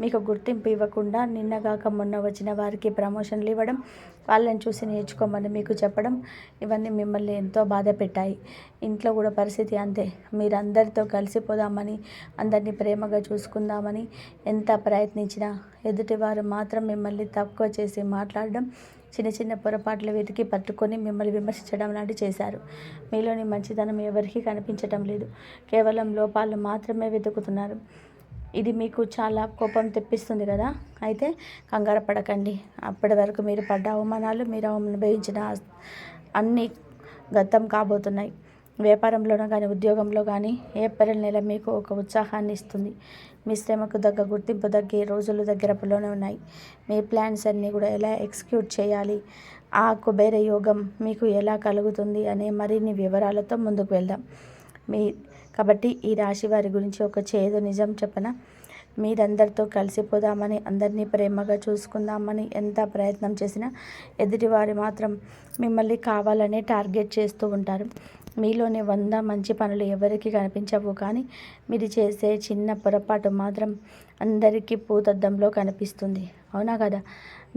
మీకు గుర్తింపు ఇవ్వకుండా నిన్నగాక మొన్న వచ్చిన వారికి ప్రమోషన్లు ఇవ్వడం, వాళ్ళని చూసి నేర్చుకోమని మీకు చెప్పడం, ఇవన్నీ మిమ్మల్ని ఎంతో బాధ పెట్టాయి. ఇంట్లో కూడా పరిస్థితి అంతే. మీరు అందరితో కలిసిపోదామని, అందరినీ ప్రేమగా చూసుకుందామని ఎంత ప్రయత్నించినా ఎదుటివారు మాత్రం మిమ్మల్ని తక్కువ చేసి మాట్లాడడం, చిన్న చిన్న పొరపాట్లు వెతికి పట్టుకొని మిమ్మల్ని విమర్శించడం లాంటివి చేశారు. మీలోని మంచితనం ఎవరికీ కనిపించటం లేదు. కేవలం లోపాలు మాత్రమే వెతుకుతున్నారు. ఇది మీకు చాలా కోపం తెప్పిస్తుంది కదా. అయితే కంగారు పడకండి. అప్పటి వరకు మీరు పడ్డ అవమానాలు, మీరు అనుభవించిన అన్నీ గతం కాబోతున్నాయి. వ్యాపారంలోనూ కానీ ఉద్యోగంలో కానీ ఏప్రిల్ నెల మీకు ఒక ఉత్సాహాన్ని ఇస్తుంది. మీ శ్రమకు తగ్గ గుర్తింపు తగ్గే రోజులు దగ్గరలోనే ఉన్నాయి. మీ ప్లాన్స్ అన్నీ కూడా ఎలా ఎగ్జిక్యూట్ చేయాలి, ఆ కుబేర యోగం మీకు ఎలా కలుగుతుంది అనే మరిన్ని వివరాలతో ముందుకు వెళ్దాం. కాబట్టి ఈ రాశి వారి గురించి ఒక చేదు నిజం చెప్పనా. మీరందరితో కలిసిపోదామని, అందరినీ ప్రేమగా చూసుకుందామని ఎంత ప్రయత్నం చేసినా ఎదుటివారు మాత్రం మిమ్మల్ని కావాలనే టార్గెట్ చేస్తూ ఉంటారు. మీలోని 100 మంచి పనులు ఎవరికి కనిపించవు, కానీ మీరు చేసే చిన్న పొరపాటు మాత్రం అందరికీ భూతద్దంలో కనిపిస్తుంది. అవునా కదా?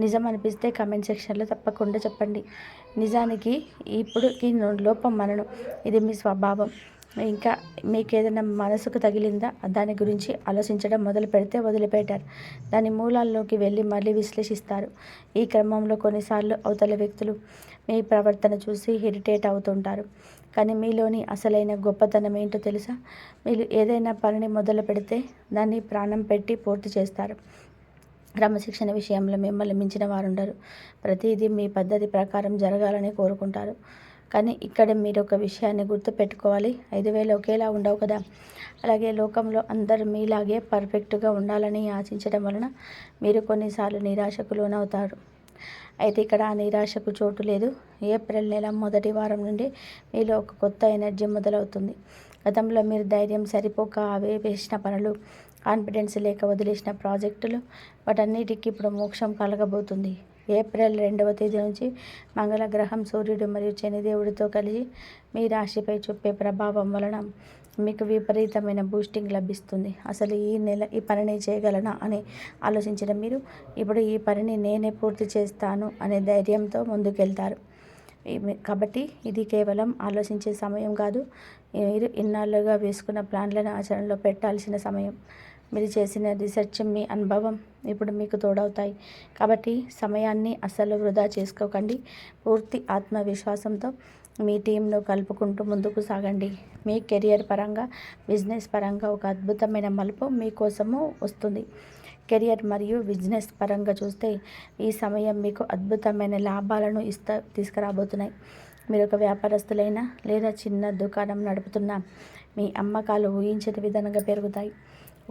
నిజం అనిపిస్తే కామెంట్ సెక్షన్లో తప్పకుండా చెప్పండి. నిజానికి ఇప్పుడు ఈ లోపం మనను, ఇది మీ స్వభావం. ఇంకా మీకు ఏదైనా మనసుకు తగిలిందా దాని గురించి ఆలోచించడం మొదలు పెడితే వదిలిపెట్టారు. దాని మూలాల్లోకి వెళ్ళి మళ్ళీ విశ్లేషిస్తారు. ఈ క్రమంలో కొన్నిసార్లు అవతల వ్యక్తులు మీ ప్రవర్తన చూసి ఇరిటేట్ అవుతుంటారు. కానీ మీలోని అసలైన గొప్పతనం ఏంటో తెలుసా? మీరు ఏదైనా పనిని మొదలు పెడితే దాన్ని ప్రాణం పెట్టి పూర్తి చేస్తారు. క్రమశిక్షణ విషయంలో మిమ్మల్ని మించిన వారు ఉండరు. ప్రతిదీ మీ పద్ధతి ప్రకారం జరగాలని కోరుకుంటారు. కానీ ఇక్కడ మీరు ఒక విషయాన్ని గుర్తుపెట్టుకోవాలి. 5,000 ఒకేలా ఉండవు కదా. అలాగే లోకంలో అందరూ మీలాగే పర్ఫెక్ట్గా ఉండాలని ఆశించడం వలన మీరు కొన్నిసార్లు నిరాశకు లోనవుతారు. అయితే ఇక్కడ ఆ నిరాశకు చోటు లేదు. ఏప్రిల్ నెల మొదటి వారం నుండి మీలో ఒక కొత్త ఎనర్జీ మొదలవుతుంది. గతంలో మీరు ధైర్యం సరిపోక వేసిన పనులు, కాన్ఫిడెన్స్ లేక వదిలేసిన ప్రాజెక్టులు, వాటన్నిటికీ ఇప్పుడు మోక్షం కలగబోతుంది. ఏప్రిల్ 2వ తేదీ నుంచి మంగళగ్రహం, సూర్యుడు మరియు శనిదేవుడితో కలిసి మీ రాశిపై చూపే ప్రభావం వలన మీకు విపరీతమైన బూస్టింగ్ లభిస్తుంది. అసలు ఈ నెల ఈ పనిని చేయగలనా అని ఆలోచించిన మీరు ఇప్పుడు ఈ పనిని నేనే పూర్తి చేస్తాను అనే ధైర్యంతో ముందుకెళ్తారు. కాబట్టి ఇది కేవలం ఆలోచించే సమయం కాదు. మీరు ఇన్నాళ్ళుగా వేసుకున్న ప్లాన్లను ఆచరణలో పెట్టాల్సిన సమయం. మీరు చేసిన రీసెర్చ్, మీ అనుభవం ఇప్పుడు మీకు తోడవుతాయి. కాబట్టి సమయాన్ని అస్సలు వృధా చేసుకోకండి. పూర్తి ఆత్మవిశ్వాసంతో మీ టీంను కలుపుకుంటూ ముందుకు సాగండి. మీ కెరియర్ పరంగా, బిజినెస్ పరంగా ఒక అద్భుతమైన మలుపు మీకోసము వస్తుంది. కెరియర్ మరియు బిజినెస్ పరంగా చూస్తే ఈ సమయం మీకు అద్భుతమైన లాభాలను తీసుకురాబోతున్నాయి. మీరు ఒక వ్యాపారస్తులైనా లేదా చిన్న దుకాణం నడుపుతున్నా మీ అమ్మకాలు ఊహించిన విధంగా పెరుగుతాయి.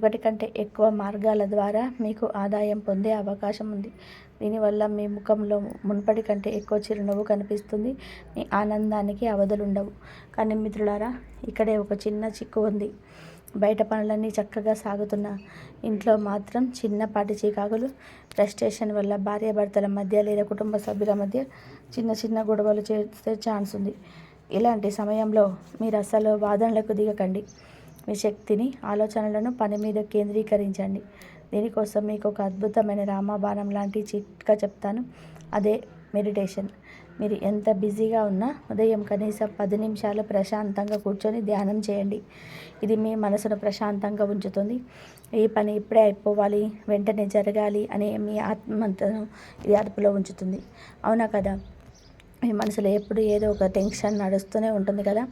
1 కంటే ఎక్కువ మార్గాల ద్వారా మీకు ఆదాయం పొందే అవకాశం ఉంది. దీనివల్ల మీ ముఖంలో మునుపటి కంటే ఎక్కువ చిరునవ్వు కనిపిస్తుంది. మీ ఆనందానికి అవధులుండవు. కానీ మిత్రులారా, ఇక్కడే ఒక చిన్న చిక్కు ఉంది. బయట పనులన్నీ చక్కగా సాగుతున్నా ఇంట్లో మాత్రం చిన్నపాటి చికాకులు, ఫ్రస్ట్రేషన్ వల్ల భార్యాభర్తల మధ్య లేదా కుటుంబ సభ్యుల మధ్య చిన్న చిన్న గొడవలు చేసే ఛాన్స్ ఉంది. ఇలాంటి సమయంలో మీరు అస్సలు వాదనలకు దిగకండి. మీ శక్తిని, ఆలోచనలను పని మీద కేంద్రీకరించండి. దీనికోసం మీకు ఒక అద్భుతమైన రామబాణం లాంటి చిట్కా చెప్తాను. అదే మెడిటేషన్. మీరు ఎంత బిజీగా ఉన్నా ఉదయం కనీసం 10 నిమిషాలు ప్రశాంతంగా కూర్చొని ధ్యానం చేయండి. ఇది మీ మనసును ప్రశాంతంగా ఉంచుతుంది. ఈ పని ఇప్పుడే అయిపోవాలి, వెంటనే జరగాలి అనే మీ ఆత్మను ఇది అదుపులో ఉంచుతుంది. అవునా కదా? మీ మనసులో ఎప్పుడు ఏదో ఒక టెన్షన్ నడుస్తూనే ఉంటుంది కదా.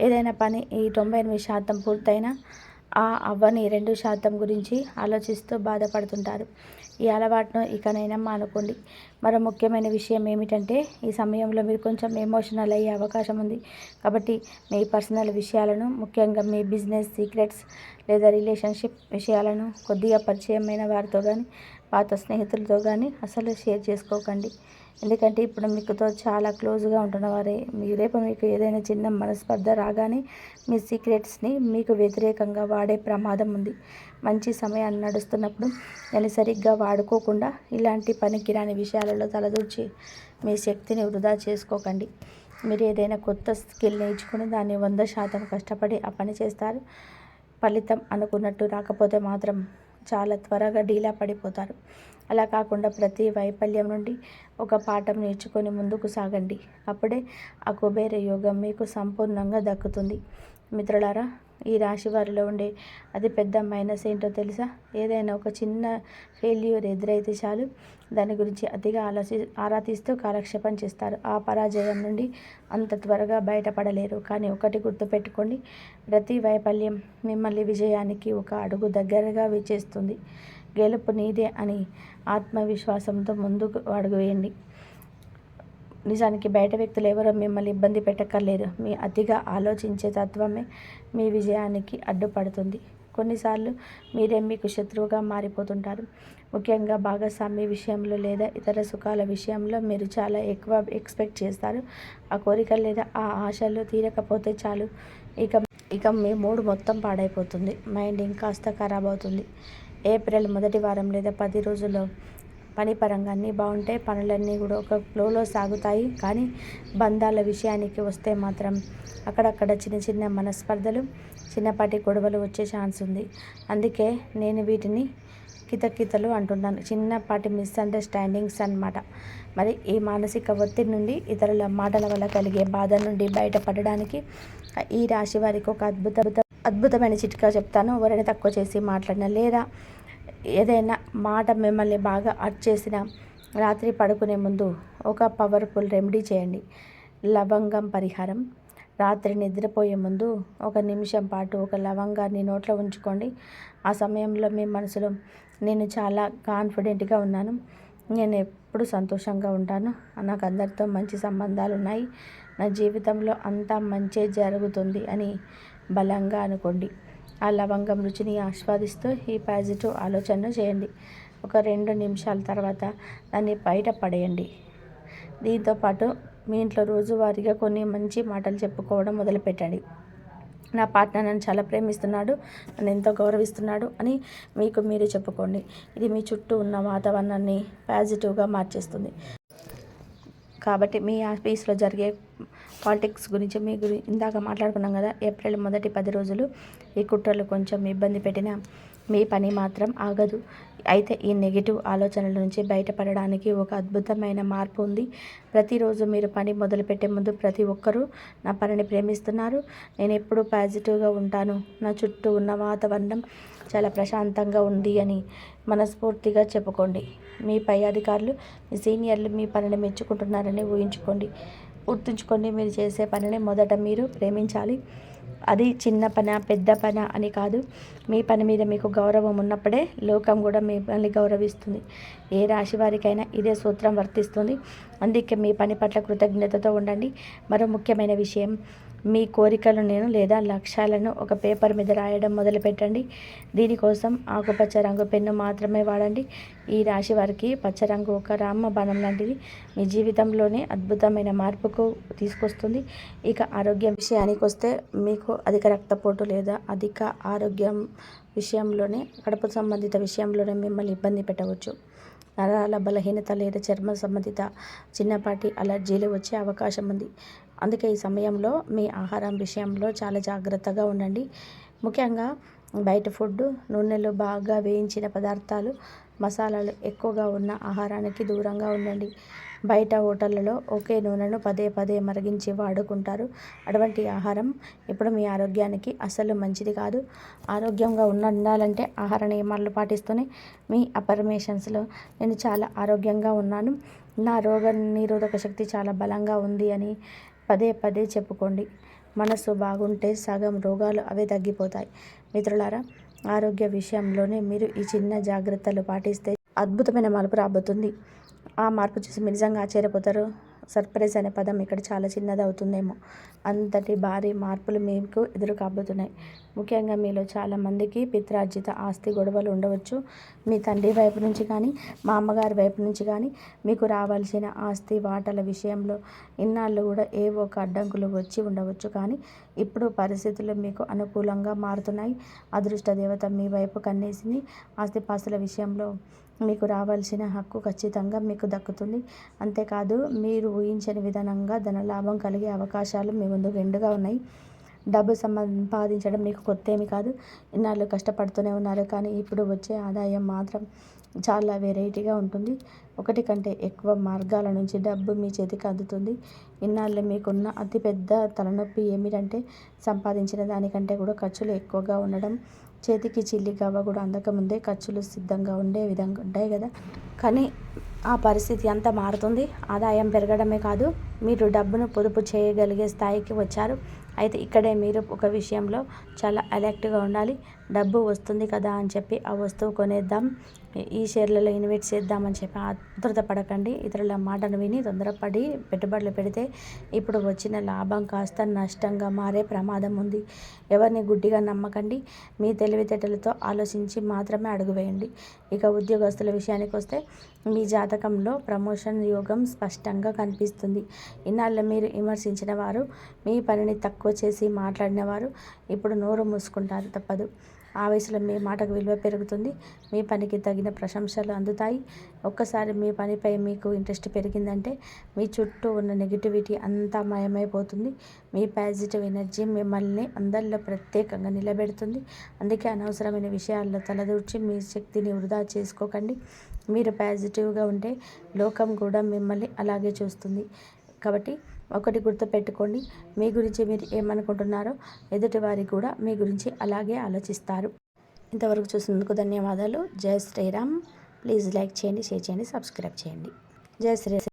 ఏదైనా పని ఈ 98% పూర్తయినా ఆ అవ్వని 2% గురించి ఆలోచిస్తూ బాధపడుతుంటారు. ఈ అలవాటును ఇకనైనా మానుకోండి. మరో ముఖ్యమైన విషయం ఏమిటంటే ఈ సమయంలో మీరు కొంచెం ఎమోషనల్ అయ్యే అవకాశం ఉంది. కాబట్టి మీ పర్సనల్ విషయాలను, ముఖ్యంగా మీ బిజినెస్ సీక్రెట్స్ లేదా రిలేషన్షిప్ విషయాలను కొద్దిగా పరిచయమైన వారితో కానీ, పాత స్నేహితులతో కానీ అసలు షేర్ చేసుకోకండి. ఎందుకంటే ఇప్పుడు మీకుతో చాలా క్లోజ్గా ఉంటున్న వారే రేపు మీకు ఏదైనా చిన్న మనస్పర్ధ రాగానే మీ సీక్రెట్స్ని మీకు వ్యతిరేకంగా వాడే ప్రమాదం ఉంది. మంచి సమయాన్ని నడుస్తున్నప్పుడు దాన్ని సరిగ్గా వాడుకోకుండా ఇలాంటి పనికిరాని విషయాలలో తలదూర్చి మీ శక్తిని వృధా చేసుకోకండి. మీరు ఏదైనా కొత్త స్కిల్ నేర్చుకుని దాన్ని 100% కష్టపడి ఆ పని చేస్తారు. ఫలితం అనుకున్నట్టు రాకపోతే మాత్రం చాలా త్వరగా డీలా పడిపోతారు. అలా కాకుండా ప్రతి వైఫల్యం నుండి ఒక పాఠం నేర్చుకొని ముందుకు సాగండి. అప్పుడే ఆ కుబేర యోగం మీకు సంపూర్ణంగా దక్కుతుంది. మిత్రులారా, ఈ రాశి వారిలో ఉండే అతిపెద్ద మైనస్ ఏంటో తెలుసా? ఏదైనా ఒక చిన్న ఫెయిల్యూర్ ఎదురైతే చాలు దాని గురించి అతిగా ఆరా తీస్తూ కాలక్షేపం చేస్తారు. ఆ పరాజయం నుండి అంత త్వరగా బయటపడలేరు. కానీ ఒకటి గుర్తుపెట్టుకోండి, ప్రతి వైఫల్యం మిమ్మల్ని విజయానికి ఒక అడుగు దగ్గరగా చేస్తుంది. గెలుపు నీదే అని ఆత్మవిశ్వాసంతో ముందుకు అడుగు వేయండి. నిజానికి బయట వ్యక్తులు ఎవరో మిమ్మల్ని ఇబ్బంది పెట్టక్కర్లేదు. మీ అతిగా ఆలోచించే తత్వమే మీ విజయానికి అడ్డుపడుతుంది. కొన్నిసార్లు మీరే మీకు శత్రువుగా మారిపోతుంటారు. ముఖ్యంగా భాగస్వామి విషయంలో లేదా ఇతర సుఖాల విషయంలో మీరు చాలా ఎక్కువ ఎక్స్పెక్ట్ చేస్తారు. ఆ కోరికలు లేదా ఆ ఆశలు తీరకపోతే చాలు ఇక మీ మూడ్ మొత్తం పాడైపోతుంది. మైండ్ ఇంకాస్త ఖరాబ్ అవుతుంది. ఏప్రిల్ మొదటి వారం లేదా 10 రోజుల్లో పని పరంగా అన్నీ బాగుంటే పనులన్నీ కూడా ఒక ఫ్లోలో సాగుతాయి. కానీ బంధాల విషయానికి వస్తే మాత్రం అక్కడక్కడ చిన్న చిన్న మనస్పర్ధలు, చిన్నపాటి గొడవలు వచ్చే ఛాన్స్ ఉంది. అందుకే నేను వీటిని కితకితలు అంటున్నాను. చిన్నపాటి మిస్అండర్స్టాండింగ్స్ అన్నమాట. మరి ఈ మానసిక ఒత్తిడి నుండి, ఇతరుల మాటల వల్ల కలిగే బాధ నుండి బయటపడడానికి ఈ రాశి వారికి ఒక అద్భుతమైన చిట్కా చెప్తాను. ఎవరైనా తక్కువ చేసి మాట్లాడినా లేదా ఏదైనా మాట మిమ్మల్ని బాగా హర్ట్ చేసినా రాత్రి పడుకునే ముందు ఒక పవర్ఫుల్ రెమెడీ చేయండి. లవంగం పరిహారం. రాత్రి నిద్రపోయే ముందు 1 నిమిషం పాటు ఒక లవంగాన్ని నోట్లో ఉంచుకోండి. ఆ సమయంలో మీ మనసులో నేను చాలా కాన్ఫిడెంట్గా ఉన్నాను, నేను ఎప్పుడు సంతోషంగా ఉంటాను, నాకు అందరితో మంచి సంబంధాలు ఉన్నాయి, నా జీవితంలో అంతా మంచే జరుగుతుంది అని బలంగా అనుకోండి. ఆ లవంగం రుచిని ఆస్వాదిస్తూ ఈ పాజిటివ్ ఆలోచనను చేయండి. ఒక 2 నిమిషాల తర్వాత దాన్ని బయట పడేయండి. దీంతోపాటు మీ ఇంట్లో రోజువారీగా కొన్ని మంచి మాటలు చెప్పుకోవడం మొదలుపెట్టండి. నా పార్ట్నర్ నన్ను చాలా ప్రేమిస్తున్నాడు, నన్ను ఎంతో గౌరవిస్తున్నాడు అని మీకు మీరు చెప్పుకోండి. ఇది మీ చుట్టూ ఉన్న వాతావరణాన్ని పాజిటివ్గా మార్చేస్తుంది. కాబట్టి మీ ఆఫీస్లో జరిగే పాలిటిక్స్ గురించి ఇందాక మాట్లాడుకున్నాం కదా. ఏప్రిల్ మొదటి 10 రోజులు ఈ కుట్రలు కొంచెం ఇబ్బంది పెట్టినా మీ పని మాత్రం ఆగదు. అయితే ఈ నెగిటివ్ ఆలోచనల నుంచి బయటపడడానికి ఒక అద్భుతమైన మార్పు ఉంది. ప్రతిరోజు మీరు పని మొదలుపెట్టే ముందు ప్రతి ఒక్కరూ నా పనిని ప్రేమిస్తున్నారు, నేను ఎప్పుడూ పాజిటివ్గా ఉంటాను, నా చుట్టూ ఉన్న వాతావరణం చాలా ప్రశాంతంగా ఉంది అని మనస్ఫూర్తిగా చెప్పుకోండి. మీ పై అధికారులు, మీ సీనియర్లు మీ పనిని మెచ్చుకుంటున్నారని గుర్తుంచుకోండి. మీరు చేసే పనిని మొదట మీరు ప్రేమించాలి. అది చిన్న పన పెద్ద పన అని కాదు. మీ పని మీద మీకు గౌరవం ఉన్నప్పుడే లోకం కూడా మిమ్మల్ని గౌరవిస్తుంది. ఏ రాశి వారికైనా ఇదే సూత్రం వర్తిస్తుంది. అందుకే మీ పని పట్ల కృతజ్ఞతతో ఉండండి. మరో ముఖ్యమైన విషయం, మీ కోరికలను లేదా లక్ష్యాలను ఒక పేపర్ మీద రాయడం మొదలుపెట్టండి. దీనికోసం ఆకుపచ్చ రంగు పెన్ను మాత్రమే వాడండి. ఈ రాశి వారికి పచ్చ రంగు ఒక రామబాణం లాంటిది. మీ జీవితంలోనే అద్భుతమైన మార్పుకు తీసుకొస్తుంది. ఇక ఆరోగ్యం విషయానికి వస్తే మీకు అధిక రక్తపోటు లేదా అధిక ఆరోగ్యం విషయంలోనే, కడుపు సంబంధిత విషయంలోనే మిమ్మల్ని ఇబ్బంది పెట్టవచ్చు. నరాల బలహీనత లేదా చర్మ సంబంధిత చిన్నపాటి అలర్జీలు వచ్చే అవకాశం ఉంది. అందుకే ఈ సమయంలో మీ ఆహారం విషయంలో చాలా జాగ్రత్తగా ఉండండి. ముఖ్యంగా బయట ఫుడ్, నూనెలో బాగా వేయించిన పదార్థాలు, మసాలాలు ఎక్కువగా ఉన్న ఆహారానికి దూరంగా ఉండండి. బయట హోటళ్లలో ఒకే నూనెను పదే పదే మరిగించి వాడుకుంటారు. అటువంటి ఆహారం ఇప్పుడు మీ ఆరోగ్యానికి అసలు మంచిది కాదు. ఆరోగ్యంగా ఉండాలంటే ఆహార నియమాలు పాటిస్తూనే మీ అఫర్మేషన్స్లో నేను చాలా ఆరోగ్యంగా ఉన్నాను, నా రోగ నిరోధక శక్తి చాలా బలంగా ఉంది అని పదే పదే చెప్పుకోండి. మనసు బాగుంటే సగం రోగాలు అవే తగ్గిపోతాయి. మిత్రులారా, ఆరోగ్య విషయంలోనే మీరు ఈ చిన్న జాగ్రత్తలు పాటిస్తే అద్భుతమైన మార్పు రాబోతుంది. ఆ మార్పు చూసి మీరు నిజంగా ఆశ్చర్యపోతారు. సర్ప్రైజ్ అనే పదం ఇక్కడ చాలా చిన్నది అవుతుందేమో, అంతటి భారీ మార్పులు మీకు ఎదురు కాబోతున్నాయి. ముఖ్యంగా మీలో చాలామందికి పిత్రార్జిత ఆస్తి గొడవలు ఉండవచ్చు. మీ తండ్రి వైపు నుంచి కానీ, మా అమ్మగారి వైపు నుంచి కానీ మీకు రావాల్సిన ఆస్తి వాటాల విషయంలో ఇన్నాళ్ళు కూడా ఏవో ఒక అడ్డంకులు వచ్చి ఉండవచ్చు. కానీ ఇప్పుడు పరిస్థితులు మీకు అనుకూలంగా మారుతున్నాయి. అదృష్ట దేవత మీ వైపు కన్నేసింది. ఆస్తిపాస్తుల విషయంలో మీకు రావాల్సిన హక్కు ఖచ్చితంగా మీకు దక్కుతుంది. అంతేకాదు, మీరు ఊహించని విధానంగా ధనలాభం కలిగే అవకాశాలు మీ ముందు మెండుగా ఉన్నాయి. డబ్బు సంపాదించడం మీకు కొత్తేమీ కాదు. ఇన్నాళ్ళు కష్టపడుతూనే ఉన్నారు. కానీ ఇప్పుడు వచ్చే ఆదాయం మాత్రం చాలా వెరైటీగా ఉంటుంది. ఒకటి కంటే ఎక్కువ మార్గాల నుంచి డబ్బు మీ చేతికి అందుతుంది. ఇన్నాళ్ళు మీకున్న అతిపెద్ద తలనొప్పి ఏమిటంటే సంపాదించిన దానికంటే కూడా ఖర్చులు ఎక్కువగా ఉండడం. చేతికి చిల్లి గవ్వ కూడా అందకముందే ఖర్చులు సిద్ధంగా ఉండే విధంగా ఉంటాయి కదా. కానీ ఆ పరిస్థితి అంతా మారుతుంది. ఆదాయం పెరగడమే కాదు, మీరు డబ్బును పొదుపు చేయగలిగే స్థాయికి వచ్చారు. అయితే ఇక్కడే మీరు ఒక విషయంలో చాలా అలర్ట్గా ఉండాలి. డబ్బు వస్తుంది కదా అని చెప్పి ఆ వస్తువు కొనేద్దాం, ఈ షేర్లలో ఇన్వెస్ట్ చేద్దామని చెప్పి ఆతృత పడకండి. ఇతరుల మాటను విని తొందరపడి పెట్టుబడులు పెడితే ఇప్పుడు వచ్చిన లాభం కాస్త నష్టంగా మారే ప్రమాదం ఉంది. ఎవరిని గుడ్డిగా నమ్మకండి. మీ తెలివితేటలతో ఆలోచించి మాత్రమే అడుగు వేయండి. ఇక ఉద్యోగస్తుల విషయానికి వస్తే మీ జాతకంలో ప్రమోషన్ యోగం స్పష్టంగా కనిపిస్తుంది. ఇన్నాళ్ళు మీరు విమర్శించిన వారు, మీ పనిని తక్కువ చేసి మాట్లాడిన వారు ఇప్పుడు నోరు మూసుకుంటారు. తప్పదు. ఆ వయసులో మీ మాటకు విలువ పెరుగుతుంది. మీ పనికి తగిన ప్రశంసలు అందుతాయి. ఒక్కసారి మీ పనిపై మీకు ఇంట్రెస్ట్ పెరిగిందంటే మీ చుట్టూ ఉన్న నెగిటివిటీ అంతా మాయమైపోతుంది. మీ పాజిటివ్ ఎనర్జీ మిమ్మల్ని అందరిలో ప్రత్యేకంగా నిలబెడుతుంది. అందుకే అనవసరమైన విషయాల్లో తలదూర్చి మీ శక్తిని వృధా చేసుకోకండి. మీరు పాజిటివ్గా ఉంటే లోకం కూడా మిమ్మల్ని అలాగే చూస్తుంది. కాబట్టి ఒకటి గుర్తుపెట్టుకోండి, మీ గురించి మీరు ఏమనుకుంటున్నారో ఎదుటివారి కూడా మీ గురించి అలాగే ఆలోచిస్తారు. ఇంతవరకు చూసినందుకు ధన్యవాదాలు. జై శ్రీరామ్. ప్లీజ్ లైక్ చేయండి, షేర్ చేయండి, సబ్స్క్రైబ్ చేయండి. జై శ్రీరామ్.